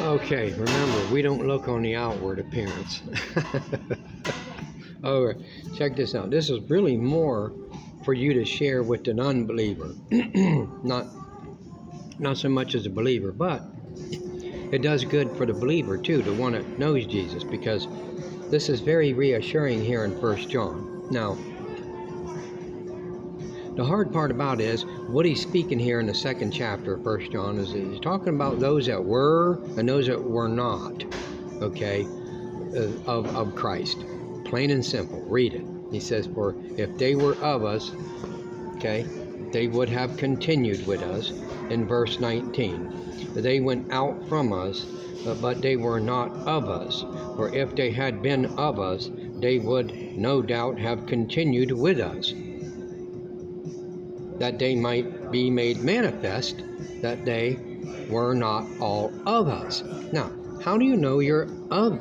Okay, remember, we don't look on the outward appearance. All right, check this out. This is really more for you to share with an unbeliever, not so much as a believer, but it does good for the believer too, the one that knows Jesus, because this is very reassuring here in 1 John. Now, the hard part about it is what he's speaking here in the second chapter of 1 John is he's talking about those that were and those that were not, okay, of Christ. Plain and simple. Read it. He says, for if they were of us, okay, they would have continued with us in verse 19. They went out from us, but they were not of us. For if they had been of us, they would no doubt have continued with us, that they might be made manifest that they were not all of us. Now, how do you know you're of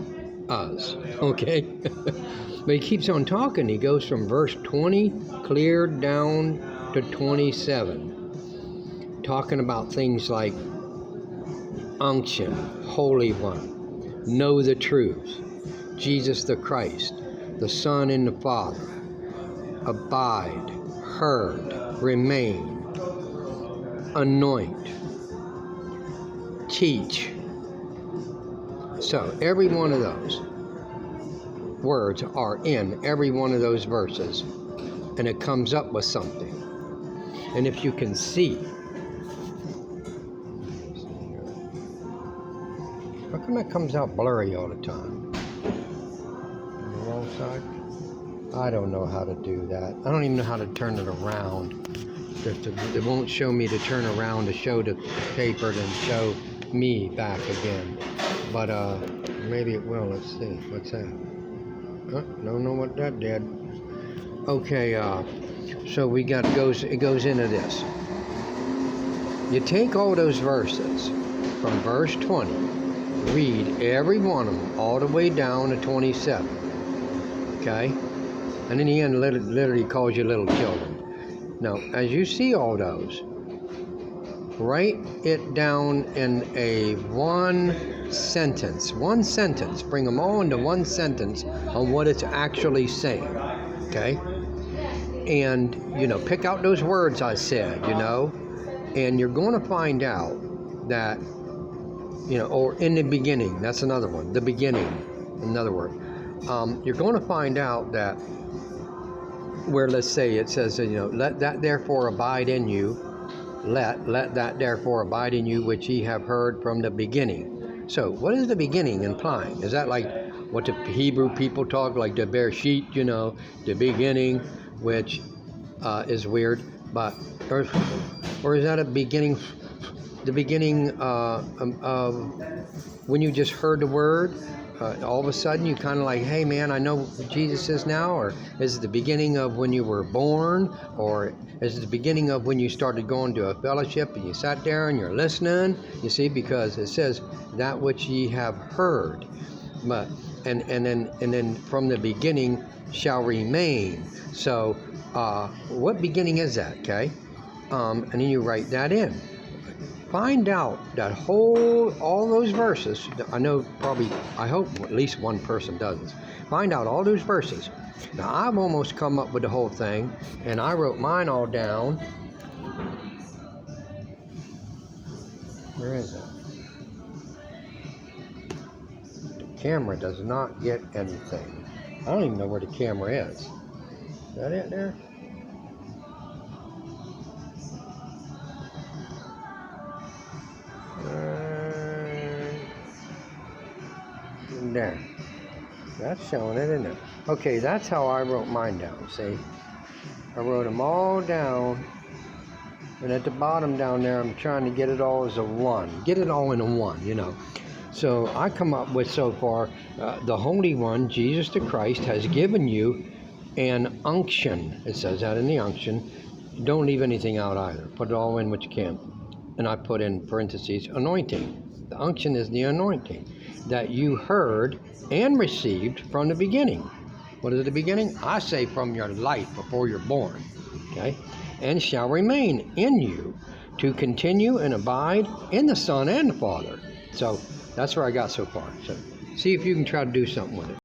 us? Okay? But he keeps on talking. He goes from verse 20 clear down to 27, talking about things like unction, Holy One, know the truth, Jesus the Christ, the Son and the Father, abide, heard, remain, anoint, teach. So every one of those words are in every one of those verses, and it comes up with something. And if you can see, how come that comes out blurry all the time? On the wrong side? I don't know how to do that. I don't even know how to turn it around. It won't show me to turn around to show the paper and show me back again. But maybe it will. Let's see. What's that? Don't know what that did. Okay, so it goes into this. You take all those verses from verse 20, read every one of them all the way down to 27. Okay? And in the end, literally calls you little children. Now, as you see all those, write it down in a one sentence. Bring them all into one sentence on what it's actually saying. Okay? And, pick out those words I said, and you're going to find out that, or in the beginning, that's another one, the beginning, another word. You're going to find out that where, let's say, it says, let that therefore abide in you, let that therefore abide in you which ye have heard from the beginning. So, what is the beginning implying? Is that like what the Hebrew people talk, like the Bereshit, the beginning, which is weird, but, or is that the beginning of when you just heard the word? All of a sudden you kind of like, hey man, I know who Jesus is now? Or is it the beginning of when you were born? Or is it the beginning of when you started going to a fellowship and you sat there and you're listening? You see, because it says that which ye have heard. But and then from the beginning shall remain. So what beginning is that? Okay? And then you write that in. Find out that all those verses. I hope at least one person does this. Find out all those verses. Now, I've almost come up with the whole thing, and I wrote mine all down. Where is it? The camera does not get anything. I don't even know where the camera is. Is that it there? There. That's showing it, isn't it? Okay, that's how I wrote mine down, see? I wrote them all down, and at the bottom down there, I'm trying to get it all as a one. Get it all in a one, So I come up with, so far, the Holy One, Jesus the Christ, has given you an unction. It says that in the unction. Don't leave anything out either. Put it all in what you can. And I put in parentheses, anointing. The unction is the anointing that you heard and received from the beginning. What is the beginning? I say from your life before you're born. Okay? And shall remain in you to continue and abide in the Son and the Father. So that's where I got so far. So see if you can try to do something with it.